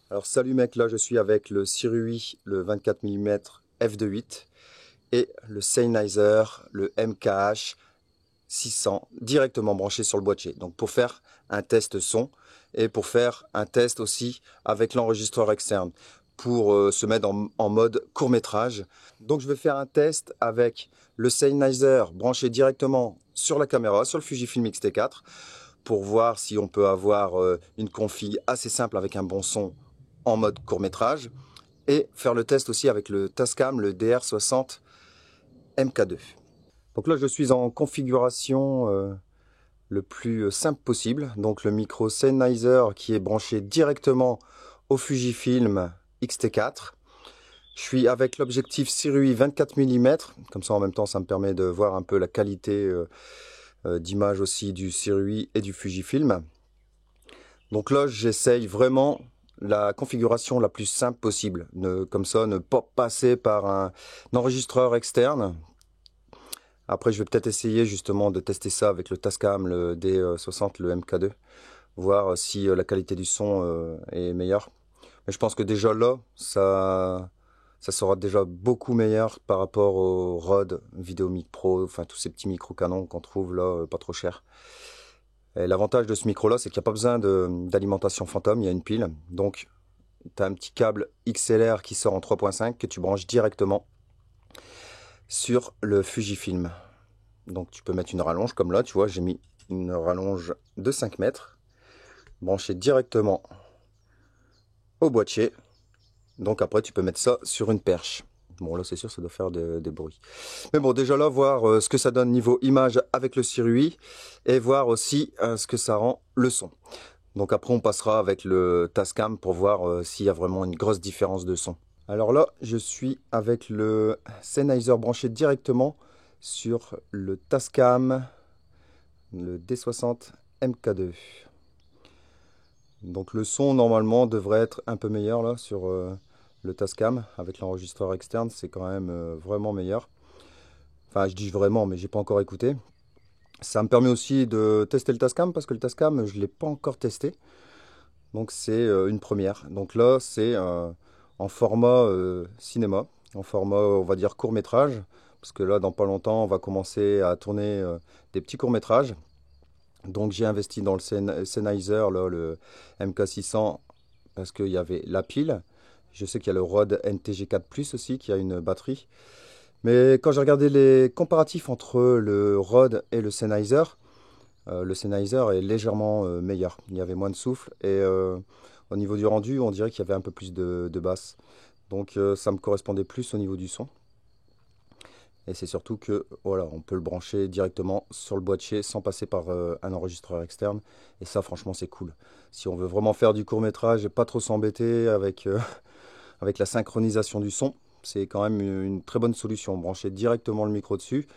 Alors salut mec, là je suis avec le Sirui, le 24 mm f2.8 et le Sennheiser, le MKH 600 directement branché sur le boîtier. Donc pour faire un test son et pour faire un test aussi avec l'enregistreur externe pour se mettre en mode court métrage. Donc je vais faire un test avec le Sennheiser branché directement sur la caméra, sur le Fujifilm X-T4 pour voir si on peut avoir une config assez simple avec un bon son en mode court métrage et faire le test aussi avec le Tascam, le DR60 MK2. Donc là je suis en configuration le plus simple possible, donc le micro Sennheiser qui est branché directement au Fujifilm X-T4. Je suis avec l'objectif Sirui 24 mm, comme ça en même temps ça me permet de voir un peu la qualité d'image aussi du Sirui et du Fujifilm. Donc là j'essaye vraiment la configuration la plus simple possible, comme ça ne pas passer par un enregistreur externe. Après je vais peut-être essayer justement de tester ça avec le Tascam, le D60, le MK2, voir si la qualité du son est meilleure. Mais je pense que déjà là, ça sera déjà beaucoup meilleur par rapport au Rode Videomic Pro, enfin tous ces petits micros canons qu'on trouve là, pas trop cher. L'avantage de ce micro là, c'est qu'il n'y a pas besoin d'alimentation fantôme, il y a une pile. Donc tu as un petit câble XLR qui sort en 3.5 que tu branches directement sur le Fujifilm. Donc tu peux mettre une rallonge comme là, tu vois, j'ai mis une rallonge de 5 mètres branchée directement au boîtier. Donc après tu peux mettre ça sur une perche. Bon là c'est sûr ça doit faire des bruits. Mais bon déjà là voir ce que ça donne niveau image avec le Sirui et voir aussi ce que ça rend le son. Donc après on passera avec le Tascam pour voir s'il y a vraiment une grosse différence de son. Alors là je suis avec le Sennheiser branché directement sur le Tascam, le D60 MK2. Donc le son normalement devrait être un peu meilleur là sur le Tascam avec l'enregistreur externe, c'est quand même vraiment meilleur. Enfin je dis vraiment mais j'ai pas encore écouté. Ça me permet aussi de tester le Tascam parce que le Tascam je l'ai pas encore testé. Donc c'est une première. Donc là c'est en format cinéma, en format on va dire court métrage. Parce que là dans pas longtemps on va commencer à tourner des petis courts métrages. Donc j'ai investi dans le Sennheiser, là, le MK600, parce qu'il y avait la pile. Je sais qu'il y a le Rode NTG4 aussi qui a une batterie. Mais quand j'ai regardé les comparatifs entre le Rode et le Sennheiser est légèrement meilleur. Il y avait moins de souffle et au niveau du rendu, on dirait qu'il y avait un peu plus de basse. Donc ça me correspondait plus au niveau du son. Et c'est surtout que voilà, on peut le brancher directement sur le boîtier sans passer par un enregistreur externe. Et ça, franchement, c'est cool. Si on veut vraiment faire du court métrage et pas trop s'embêter avec, avec la synchronisation du son, c'est quand même une très bonne solution. Brancher directement le micro dessus.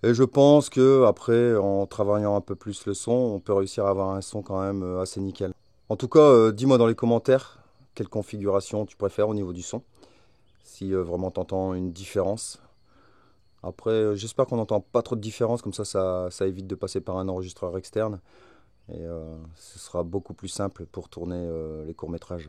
Et je pense que après, en travaillant un peu plus le son, on peut réussir à avoir un son quand même assez nickel. En tout cas, dis-moi dans les commentaires quelle configuration tu préfères au niveau du son. Si vraiment tu entends une différence. Après, j'espère qu'on n'entend pas trop de différence, comme ça évite de passer par un enregistreur externe. Et ce sera beaucoup plus simple pour tourner les courts-métrages.